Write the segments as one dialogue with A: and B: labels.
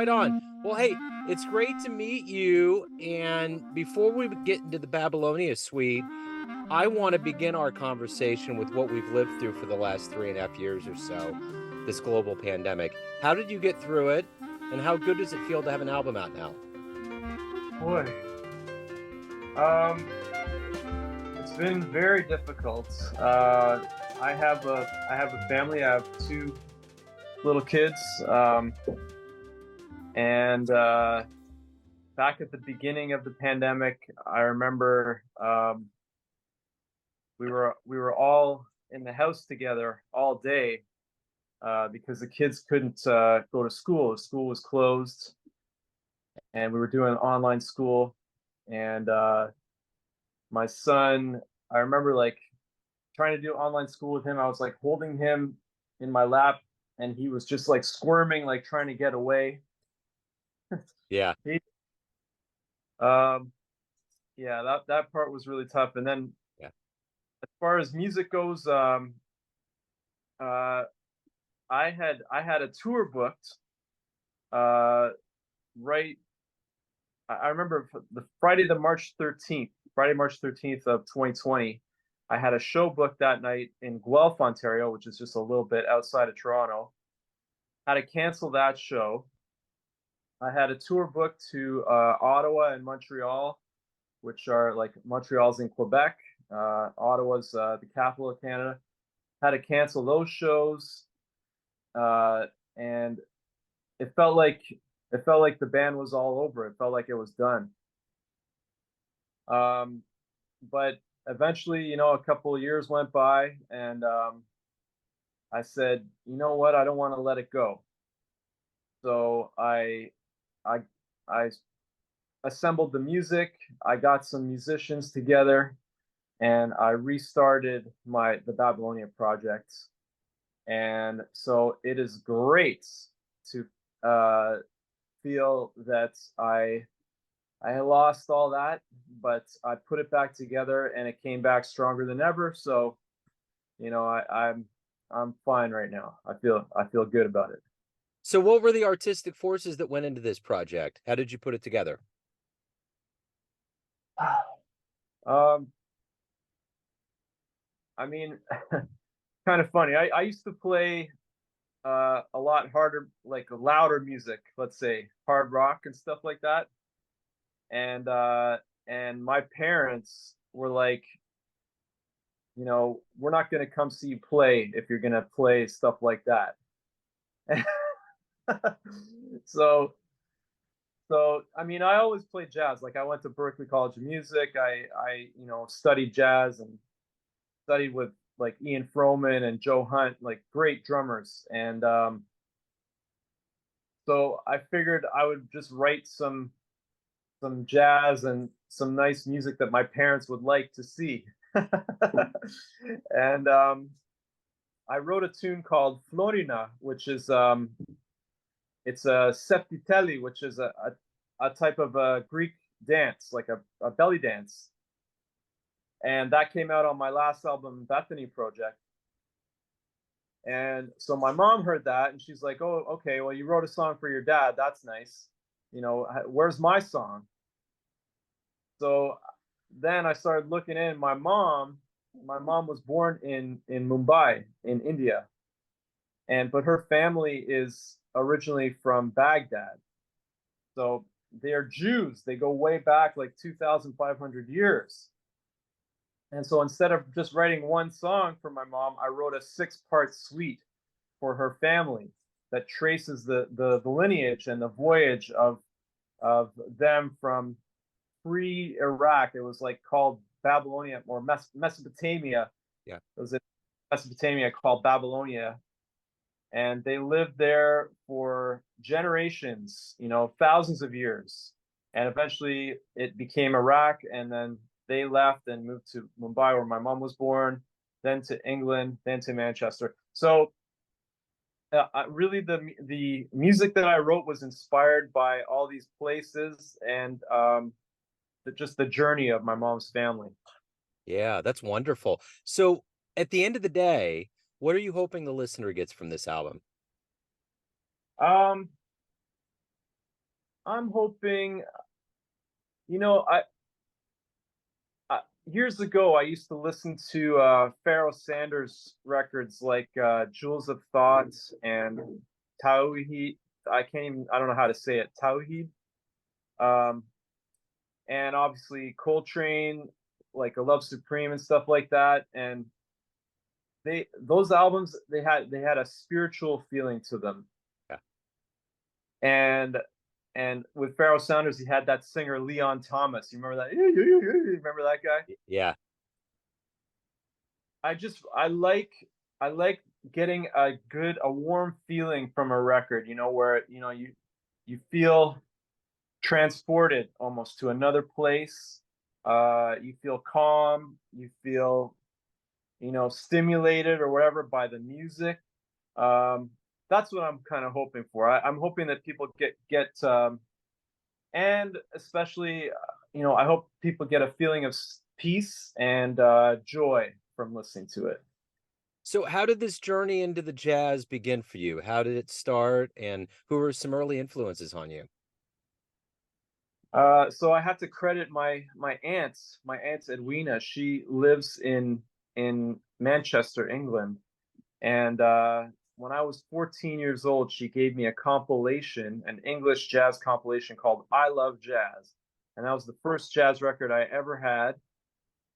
A: Right on. Well, hey, it's great to meet you. And before we get into the Babylonia Suite, I want to begin our conversation with what we've lived through for the last 3.5 years or so, this global pandemic. How did you get through it? And how good does it feel to have an album out now?
B: Boy, um, it's been very difficult. I have a family. I have two little kids, and back at the beginning of the pandemic, I remember we were all in the house together all day because the kids couldn't go to school. School was closed, and we were doing online school. And my son, I remember like trying to do online school with him. I was like holding him in my lap, and he was just like squirming, like trying to get away.
A: Yeah.
B: He, um, yeah, that part was really tough. And then
A: Yeah.
B: as far as music goes, uh, I had a tour booked. Uh, right, I remember the Friday, March 13th of 2020. I had a show booked that night in Guelph, Ontario, which is just a little bit outside of Toronto. Had to cancel that show. I had a tour booked to Ottawa and Montreal, which are like Montreal's in Quebec. Ottawa's the capital of Canada. Had to cancel those shows, uh, and it felt like it felt like the band was all over. It felt like it was done. Um, but eventually, a couple of years went by, and I said, you know what, I don't want to let it go. So I I assembled the music. I got some musicians together, and I restarted the Babylonia project. And so it is great to uh, feel that I lost all that, but I put it back together, and it came back stronger than ever. So I'm fine right now. I feel good about it.
A: So, what were the artistic forces that went into this project? How did you put it together?
B: Um, I mean, kind of funny. I used to play a lot harder, like louder music, let's say hard rock and stuff like that. And and my parents were like, we're not going to come see you play if you're going to play stuff like that. so I mean, I always played jazz. Like I went to Berklee College of Music. I studied jazz and studied with like Ian Froman and Joe Hunt, like great drummers. And so I figured I would just write some jazz and some nice music that my parents would like to see. And I wrote a tune called Florina, which is it's a septitelli, which is a type of a Greek dance, like a belly dance. And that came out on my last album, Bethany Project. And so my mom heard that, and she's like, "Oh, okay. Well, you wrote a song for your dad. That's nice. Where's my song?" So then I started looking in. My mom was born in Mumbai in India, and but her family is originally from Baghdad. So they're Jews. They go way back like 2,500 years. And so instead of just writing one song for my mom, I wrote a six-part suite for her family that traces the lineage and the voyage of them from pre-Iraq. It was like called Babylonia or Mesopotamia.
A: Yeah.
B: It was in Mesopotamia called Babylonia, and they lived there for generations, thousands of years. And eventually it became Iraq, and then they left and moved to Mumbai, where my mom was born, then to England, then to Manchester. So really the music that I wrote was inspired by all these places, and just the journey of my mom's family.
A: Yeah, that's wonderful. So, at the end of the day, what are you hoping the listener gets from this album?
B: Um, I'm hoping, you know, I years ago I used to listen to Pharoah Sanders records like Jewels of Thought and Tawheed. I don't know how to say it. Tawheed. Um, and obviously Coltrane, like A Love Supreme and stuff like that. And those albums they had a spiritual feeling to them.
A: Yeah.
B: And with Pharoah Sanders, he had that singer Leon Thomas. You remember that? You remember that guy?
A: Yeah.
B: I like getting a warm feeling from a record, where you feel transported almost to another place. You feel calm, you feel, stimulated or whatever by the music. Um, that's what I'm kind of hoping for. I'm hoping that people get and especially, I hope people get a feeling of peace and joy from listening to it.
A: So how did this journey into the jazz begin for you? How did it start, and who were some early influences on you?
B: So I have to credit my aunt Edwina. She lives in Manchester, England, and when I was 14 years old, she gave me a compilation, an English jazz compilation called "I Love Jazz," and that was the first jazz record I ever had.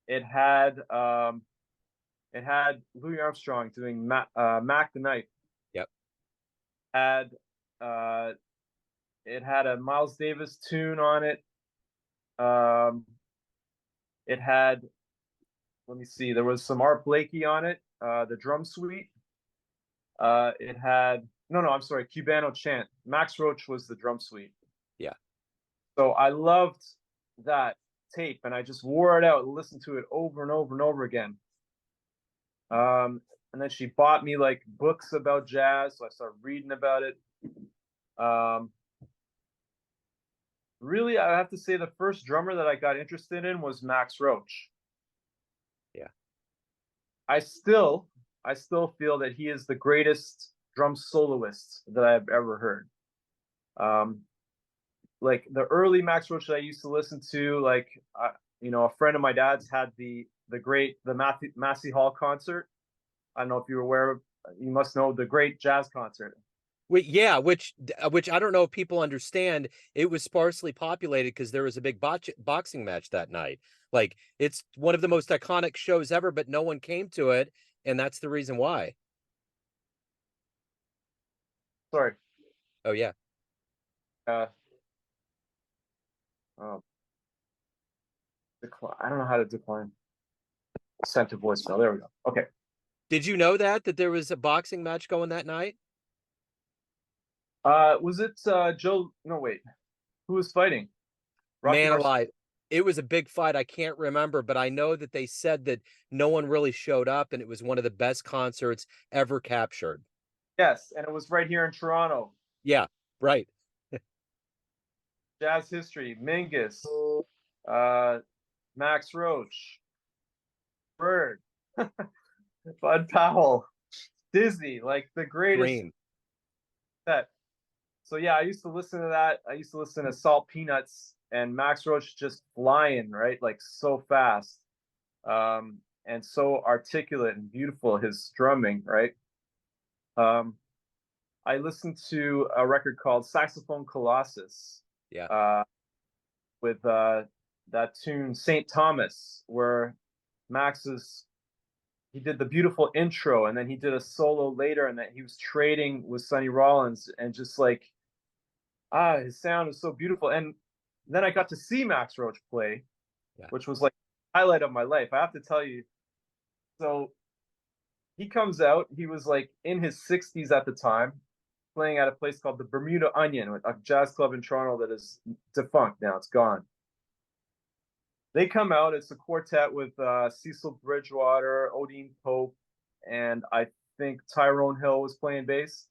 B: It had um, it had Louis Armstrong doing Mac the Knife.
A: Yep.
B: Had uh, it had a Miles Davis tune on it. Um, it had, let me see, there was some Art Blakey on it, the drum suite. It had, no, I'm sorry, Cubano Chant. Max Roach was the drum suite.
A: Yeah.
B: So I loved that tape, and I just wore it out and listened to it over and over and over again. And then she bought me like books about jazz, so I started reading about it. Um, Really, I have to say the first drummer that I got interested in was Max Roach.
A: Yeah.
B: I still I still feel that he is the greatest drum soloist that I've ever heard. Um, like the early Max Roach that I used to listen to, like a friend of my dad's had the Massey Hall concert. I don't know if you're aware of. You must know the great jazz concert.
A: Yeah, which I don't know if people understand. It was sparsely populated because there was a big boxing match that night. Like, it's one of the most iconic shows ever, but no one came to it, and that's the reason why.
B: Sorry.
A: Oh yeah.
B: Uh, oh, I don't know how to decline. Sent to voicemail. There we go. Okay.
A: Did you know that there was a boxing match going that night?
B: Was it Joe? No, wait. Who was fighting? Rocky
A: Man
B: Marciano.
A: alive. It was a big fight. I can't remember, but I know that they said that no one really showed up, and it was one of the best concerts ever captured.
B: Yes, and it was right here in Toronto.
A: Yeah, right.
B: Jazz history: Mingus, uh, Max Roach, Bird, Bud Powell, Disney, like the greatest
A: Dream.
B: set. So yeah, I used to listen to that. I used to listen to Salt Peanuts and Max Roach just flying, right? Like so fast. And so articulate and beautiful, his drumming, right? Um, I listened to a record called Saxophone Colossus,
A: Yeah.
B: uh, with that tune Saint Thomas, where Max he did the beautiful intro, and then he did a solo later, and that he was trading with Sonny Rollins, and just like his sound is so beautiful. And then I got to see Max Roach play,
A: Yeah.
B: which was like highlight of my life. I have to tell you. So he comes out. He was like in his 60s at the time, playing at a place called the Bermuda Onion, a jazz club in Toronto that is defunct now. It's gone. They come out. It's a quartet with Cecil Bridgewater, Odine Pope, and I think Tyrone Hill was playing bass.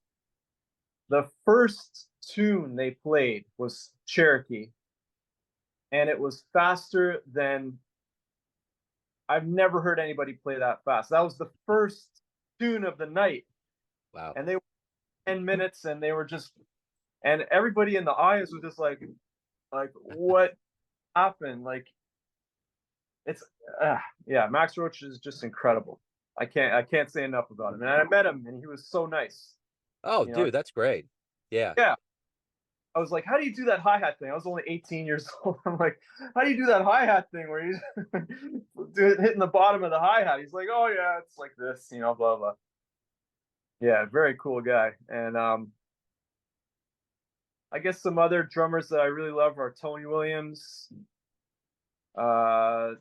B: The first tune they played was Cherokee, and it was faster than I've never heard anybody play that fast. That was the first tune of the night,
A: Wow.
B: and they were 10 minutes, and they were just And everybody in the audience was just like what happened? Like it's yeah, Max Roach is just incredible. I can't say enough about him. And I met him and he was so nice.
A: Oh,
B: You know,
A: dude, that's great. Yeah.
B: yeah. I was like, how do you do that hi-hat thing? I was only 18 years old. I'm like, how do you do that hi-hat thing where he's hitting the bottom of the hi-hat? He's like, oh yeah, it's like this, blah blah. Yeah, very cool guy. And I guess some other drummers that I really love are Tony Williams. Uh,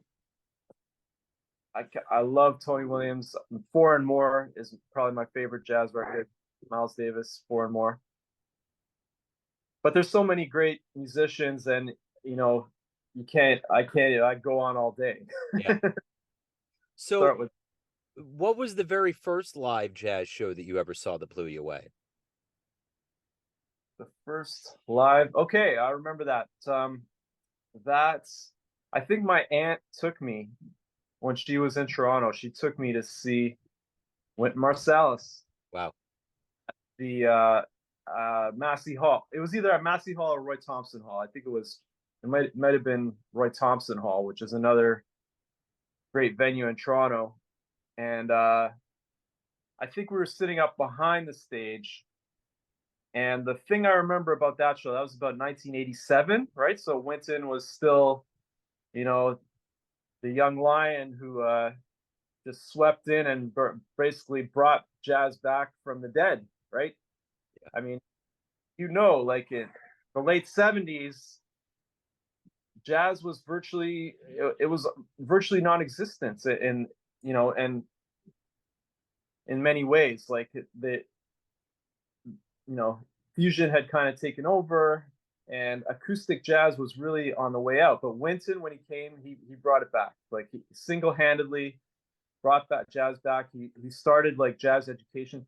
B: I love Tony Williams. Four and More is probably my favorite jazz record. Miles Davis, Four and More. But there's so many great musicians, and you know, I go on all day.
A: Yeah. So
B: Start with
A: what was the very first live jazz show that you ever saw that blew you away?
B: the first live. Okay, I remember that. That's I think my aunt took me when she was in Toronto. She took me to see Wynton Marsalis,
A: Wow.
B: the Massey Hall. It was either at Massey Hall or Roy Thompson Hall. I think it might have been Roy Thompson Hall, which is another great venue in Toronto. And I think we were sitting up behind the stage. And the thing I remember about that show, that was about 1987, right? So Wynton was still, you know, the young lion who just swept in and basically brought jazz back from the dead, right? I mean, like in the late 70s, jazz was it was virtually non-existent and in many ways, like fusion had kind of taken over and acoustic jazz was really on the way out. But Wynton, when he came, he brought it back. Like he single-handedly brought that jazz back. He started like jazz education.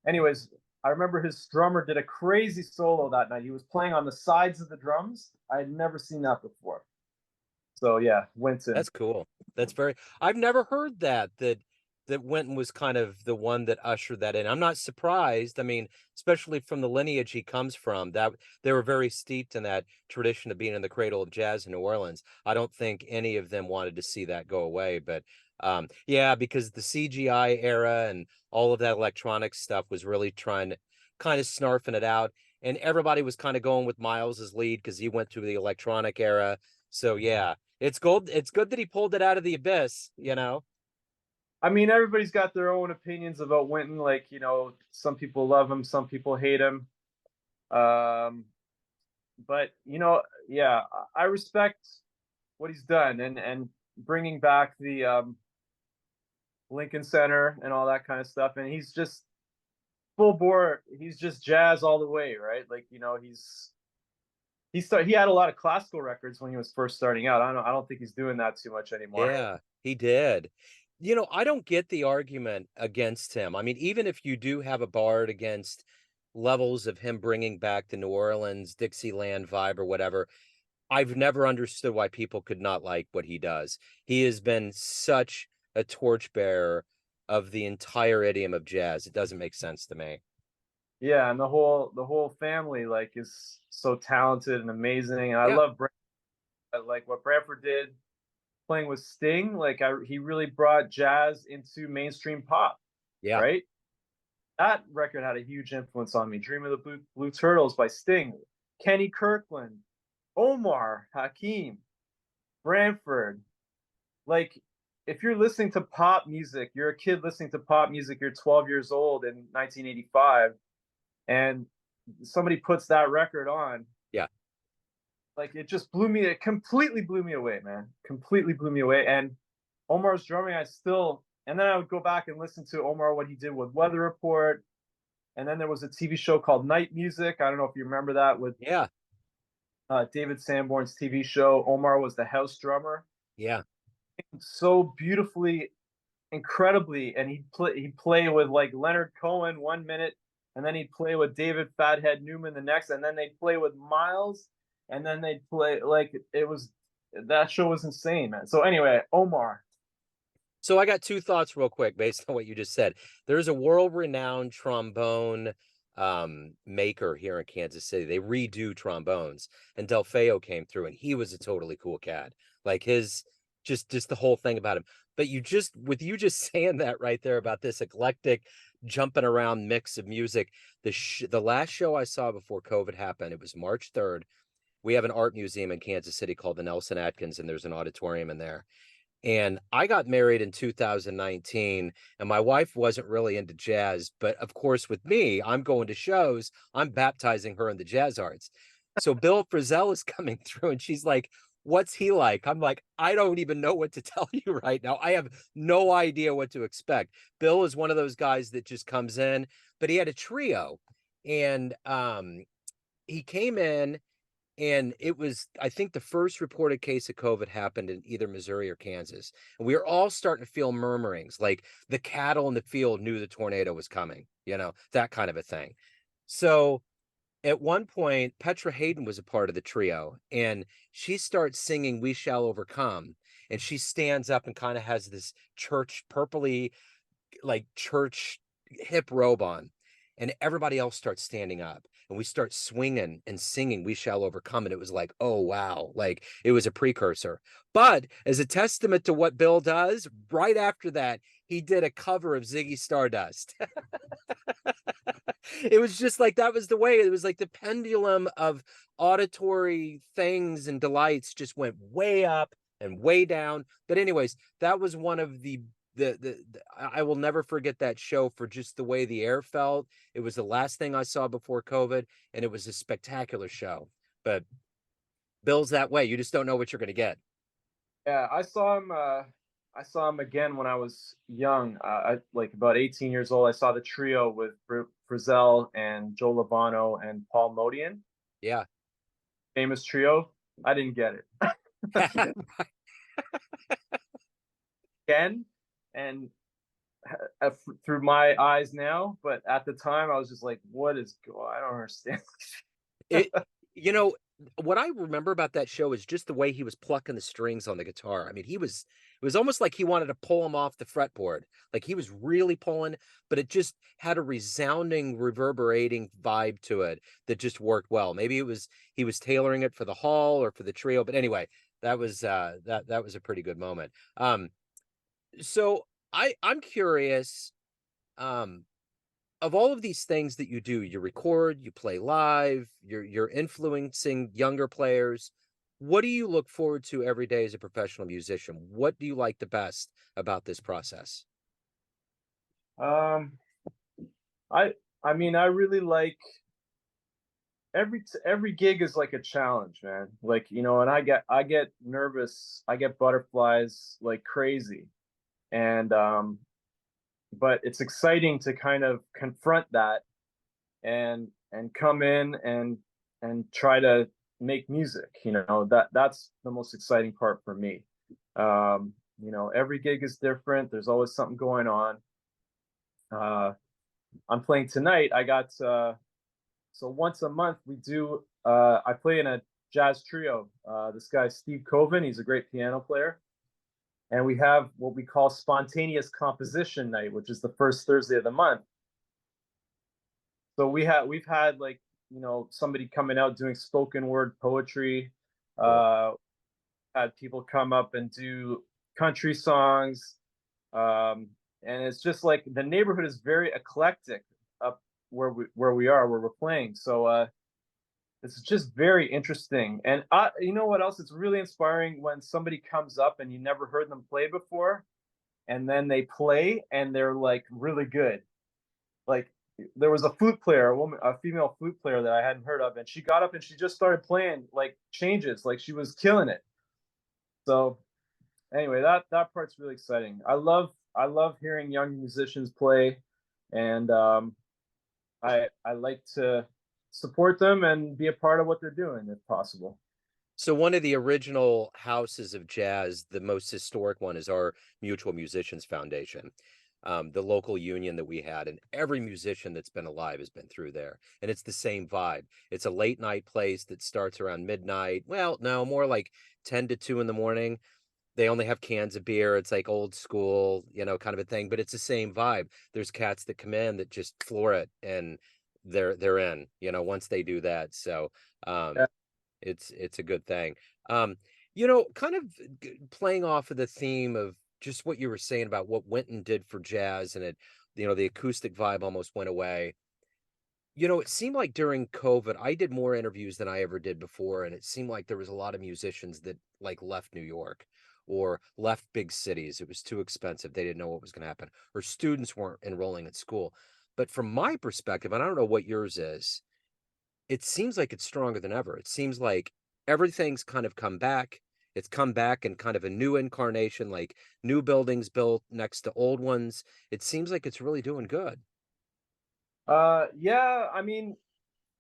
B: Anyways, I remember his drummer did a crazy solo that night. He was playing on the sides of the drums. I had never seen that before. So yeah, Wynton.
A: That's cool. I've never heard that Wynton was kind of the one that ushered that in. I'm not surprised. I mean, especially from the lineage he comes from, that they were very steeped in that tradition of being in the cradle of jazz in New Orleans. I don't think any of them wanted to see that go away, but yeah, because the CGI era and all of that electronic stuff was really trying to kind of snarfing it out. And everybody was kind of going with Miles's lead because he went through the electronic era. So yeah, it's gold. It's good that he pulled it out of the abyss, you know?
B: I mean, everybody's got their own opinions about Wynton. Like, some people love him, some people hate him. But yeah, I respect what he's done and bringing back the Lincoln Center and all that kind of stuff. And he's just full bore. He's just jazz all the way, right? Like, he had a lot of classical records when he was first starting out. I don't think he's doing that too much anymore.
A: Yeah, he did. I don't get the argument against him. I mean, even if you do have a Bard against levels of him bringing back the New Orleans Dixieland vibe or whatever, I've never understood why people could not like what he does. He has been such a torchbearer of the entire idiom of jazz. It doesn't make sense to me.
B: Yeah, and the whole family like is so talented and amazing. And I
A: Yeah,
B: love like what Branford did playing with Sting. Like he really brought jazz into mainstream pop,
A: yeah,
B: right? That record had a huge influence on me. Dream of the Blue Turtles by Sting, Kenny Kirkland, Omar Hakim, Branford. Like, if you're listening to pop music, you're a kid listening to pop music, you're 12 years old in 1985, and somebody puts that record on,
A: yeah.
B: like it completely blew me away, man. Completely blew me away. And Omar's drumming, and then I would go back and listen to Omar, what he did with Weather Report. And then there was a TV show called Night Music. I don't know if you remember that with
A: Yeah,
B: David Sanborn's TV show. Omar was the house drummer.
A: yeah.
B: So beautifully, incredibly, and he'd play with like Leonard Cohen 1 minute, and then he'd play with David Fathead Newman the next, and then they'd play with Miles, and then they'd play like that show was insane, man. So anyway, Omar.
A: So I got two thoughts real quick based on what you just said. There's a world-renowned trombone maker here in Kansas City. They redo trombones, and Delfeo came through, and he was a totally cool cat. Like his just the whole thing about him. But you just saying that right there about this eclectic jumping around mix of music. The last show I saw before COVID happened, it was March 3rd. We have an art museum in Kansas City called the Nelson Atkins, and there's an auditorium in there. And I got married in 2019, and my wife wasn't really into jazz. But of course, with me, I'm going to shows, I'm baptizing her in the jazz arts. So Bill Frisell is coming through, and she's like, "What's he like?" I'm like, "I don't even know what to tell you right now. I have no idea what to expect." Bill is one of those guys that just comes in, but he had a trio. And he came in, and it was, I think, the first reported case of COVID happened in either Missouri or Kansas. And we were all starting to feel murmurings, like the cattle in the field knew the tornado was coming, that kind of a thing. So at one point, Petra Hayden was a part of the trio, and she starts singing "We Shall Overcome." And she stands up and kind of has this church, purpley, like church hip robe on, and everybody else starts standing up, and we start swinging and singing "We Shall Overcome." And it was like, oh wow, like it was a precursor. But as a testament to what Bill does, right after that, he did a cover of Ziggy Stardust. It was just like, that was the way. It was like the pendulum of auditory things and delights just went way up and way down. But anyways, that was one of the I will never forget that show for just the way the air felt. It was the last thing I saw before COVID, and it was a spectacular show. But Bill's that way. You just don't know what you're going to get.
B: Yeah, I saw him. I saw him again when I was young. Like about 18 years old. I saw the trio with Frizzell and Joe Lovano and Paul Modian.
A: Yeah.
B: Famous trio. I didn't get it again, and through my eyes now. But at the time, I was just like, "What is going? I don't understand."
A: It, you know, what I remember about that show is just the way he was plucking the strings on the guitar. I mean, it was almost like he wanted to pull them off the fretboard. Like he was really pulling, but it just had a resounding, reverberating vibe to it that just worked well. Maybe he was tailoring it for the hall or for the trio, but anyway, that was that was a pretty good moment. So I'm curious, um, of all of these things that you do, you record, you play live, you're influencing younger players. What do you look forward to every day as a professional musician? What do you like the best about this process?
B: Um, I mean, I really like every gig is like a challenge, man. Like, and I get nervous, I get butterflies like crazy. And but it's exciting to kind of confront that and come in and try to make music. That's the most exciting part for me. Every gig is different. There's always something going on. I'm playing tonight. I got so once a month we do. I play in a jazz trio. This guy Steve Coven, he's a great piano player, and we have what we call spontaneous composition night, which is the first Thursday of the month. So we've had like somebody coming out doing spoken word poetry.
A: Cool.
B: Had people come up and do country songs, and it's just like the neighborhood is very eclectic up where we're playing. So it's just very interesting. And you know what else? It's really inspiring when somebody comes up and you never heard them play before, and then they play and they're like really good. Like there was a flute player, a female flute player that I hadn't heard of, and she got up and she just started playing like changes, like she was killing it. So anyway, that part's really exciting. I love hearing young musicians play, and I like to support them and be a part of what they're doing if possible.
A: So one of the original houses of jazz, the most historic one, is our Mutual Musicians Foundation, the local union that we had, and every musician that's been alive has been through there. And it's the same vibe. It's a late night place that starts around midnight. Well, no, more like 10 to 2 in the morning. They only have cans of beer. It's like old school, kind of a thing, but it's the same vibe. There's cats that come in that just floor it, and they're in, you know, once they do that. So
B: Yeah.
A: it's a good thing. Kind of playing off of the theme of just what you were saying about what Winton did for jazz, and the acoustic vibe almost went away. It seemed like during COVID, I did more interviews than I ever did before, and it seemed like there was a lot of musicians that like left New York or left big cities. It was too expensive. They didn't know what was going to happen, or students weren't enrolling at school. But from my perspective, and I don't know what yours is, it seems like it's stronger than ever. It seems like everything's kind of come back. It's come back in kind of a new incarnation, like new buildings built next to old ones. It seems like it's really doing good.
B: Yeah, I mean,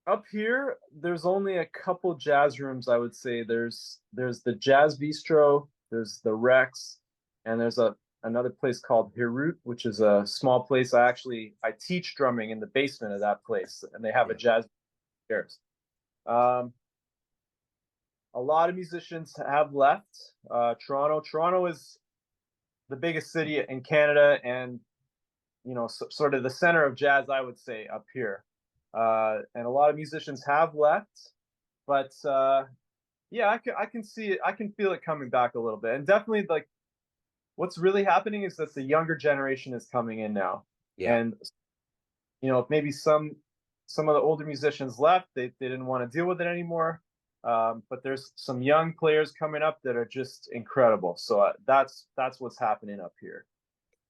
B: up here, there's only a couple jazz rooms, I would say. There's the Jazz Bistro, there's the Rex, and there's another place called Hirut, which is a small place. I teach drumming in the basement of that place, and they have a
A: Yeah.
B: jazz upstairs. Um, a lot of musicians have left. Toronto is the biggest city in Canada, and sort of the center of jazz, I would say, up here. And a lot of musicians have left, but yeah, I can see it. I can feel it coming back a little bit, and definitely like what's really happening is that the younger generation is coming in now,
A: Yeah.
B: and maybe some of the older musicians left. They didn't want to deal with it anymore. But there's some young players coming up that are just incredible. So that's what's happening up here.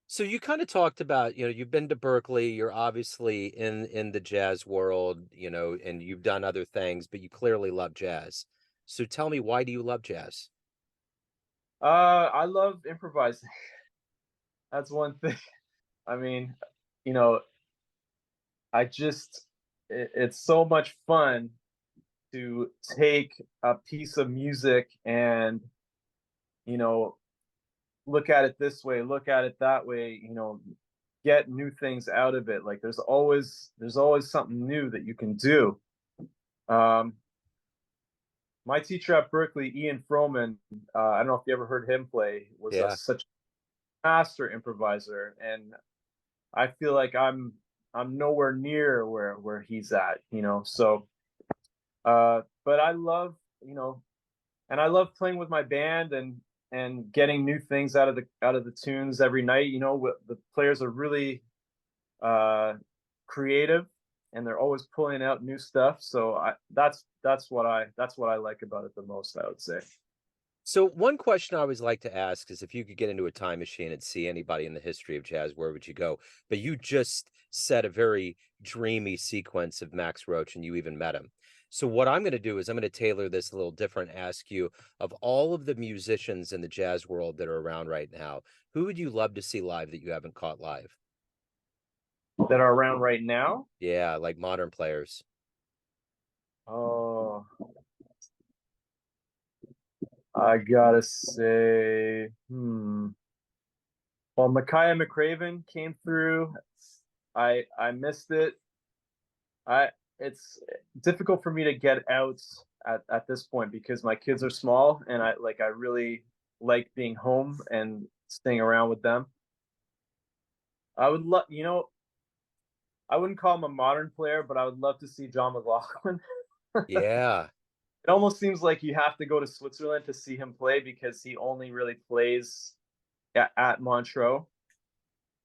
A: So you kind of talked about, you've been to Berkeley, you're obviously in the jazz world, and you've done other things, but you clearly love jazz. So tell me, why do you love jazz?
B: I love improvising. That's one thing. I mean, you know, I just it's so much fun to take a piece of music and you know look at it this way, look at it that way, get new things out of it. Like there's always something new that you can do. Um, my teacher at Berkeley, Ian Froman, I don't know if you ever heard him play, was
A: Yeah.
B: such a master improviser, and I feel like I'm nowhere near where he's at. So, but I love, and I love playing with my band and getting new things out of the tunes every night. The players are really uh, creative, and they're always pulling out new stuff. So that's what I like about it the most, I would say.
A: So one question I always like to ask is, if you could get into a time machine and see anybody in the history of jazz, where would you go? But you just said a very dreamy sequence of Max Roach, and you even met him. So what I'm going to do is I'm going to tailor this a little different, ask you, of all of the musicians in the jazz world that are around right now, who would you love to see live that you haven't caught live?
B: That are around right now.
A: Yeah, like modern players.
B: Oh, I gotta say, well, Micaiah McCraven came through. I missed it. I It's difficult for me to get out at this point because my kids are small, and I really like being home and staying around with them. I would love, I wouldn't call him a modern player, but I would love to see John McLaughlin.
A: Yeah.
B: It almost seems like you have to go to Switzerland to see him play because he only really plays at Montreux.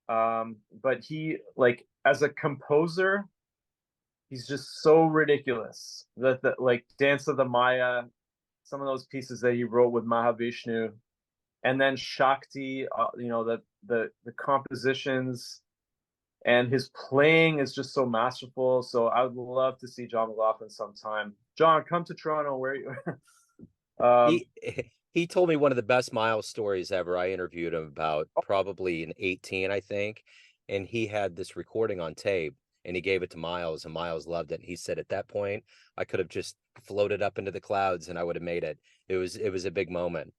B: But he, like, as a composer, he's just so ridiculous. That like Dance of the Maya, some of those pieces that he wrote with Mahavishnu, and then Shakti, the compositions and his playing is just so masterful. So I would love to see John McLaughlin sometime. John, come to Toronto. Where you? um,
A: He he told me one of the best Miles stories ever. I interviewed him about probably in 18, I think, and he had this recording on tape, and he gave it to Miles, and Miles loved it. And he said at that point, I could have just floated up into the clouds and I would have made it. It was a big moment.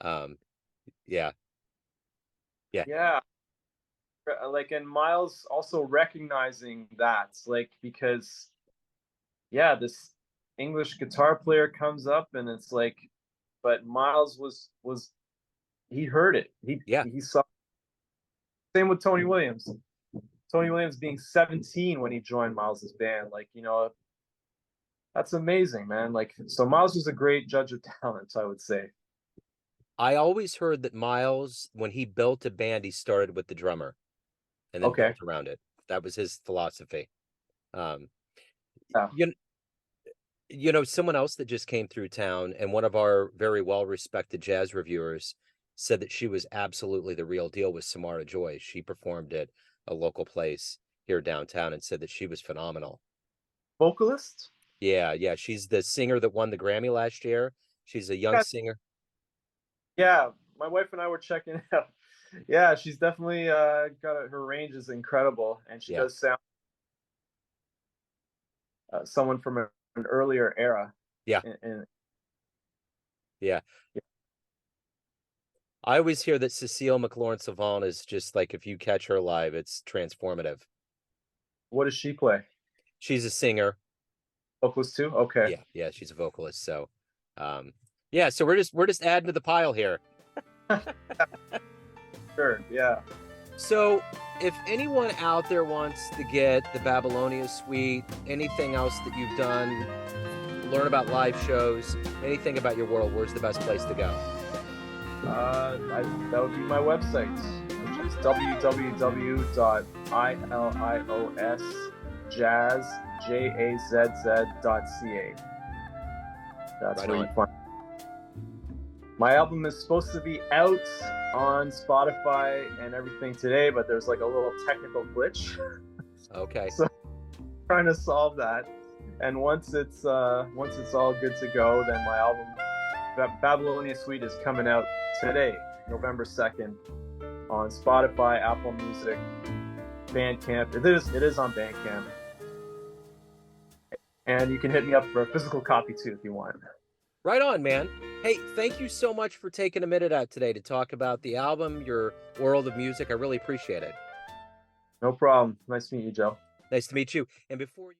A: Um, yeah, yeah,
B: yeah, like, and Miles also recognizing that, like, because yeah, this English guitar player comes up, and it's like, but Miles was he heard it. He
A: yeah.
B: he saw. Same with Tony Williams. Tony Williams being 17 when he joined Miles's band. Like, you know, that's amazing, man. Like, so Miles was a great judge of talent, I would say.
A: I always heard that Miles, when he built a band, he started with the drummer and then
B: Okay.
A: built around it. That was his philosophy. Um,
B: Yeah.
A: you know, someone else that just came through town, and one of our very well-respected jazz reviewers said that she was absolutely the real deal, with Samara Joy. She performed at a local place here downtown and said that she was phenomenal.
B: Vocalist?
A: Yeah, she's the singer that won the Grammy last year. She's a young
B: Yeah.
A: singer.
B: Yeah. My wife and I were checking it out. Yeah, she's definitely her range is incredible, and she
A: Yeah,
B: does sound someone from an earlier era.
A: yeah,
B: And
A: yeah. I always hear that Cecile McLaurin-Salvant is just like, if you catch her live, it's transformative.
B: what does she play?
A: She's a singer.
B: Vocalist too? Okay.
A: Yeah, she's a vocalist. So, yeah, so we're just adding to the pile here.
B: Sure. Yeah.
A: So, if anyone out there wants to get the Babylonia Suite, anything else that you've done, learn about live shows, anything about your world, where's the best place to go?
B: That would be my website, which is www.iliosjazz.ca. That's
A: Right
B: where
A: on.
B: you find. My album is supposed to be out on Spotify and everything today, but there's like a little technical glitch.
A: Okay.
B: So trying to solve that. And once it's all good to go, then my album Babylonia Suite is coming out today, November 2nd, on Spotify, Apple Music, Bandcamp. It is on Bandcamp. And you can hit me up for a physical copy too if you want.
A: Right on, man. Hey, thank you so much for taking a minute out today to talk about the album, your world of music. I really appreciate it.
B: No problem. Nice to meet you, Joe.
A: Nice to meet you. And before you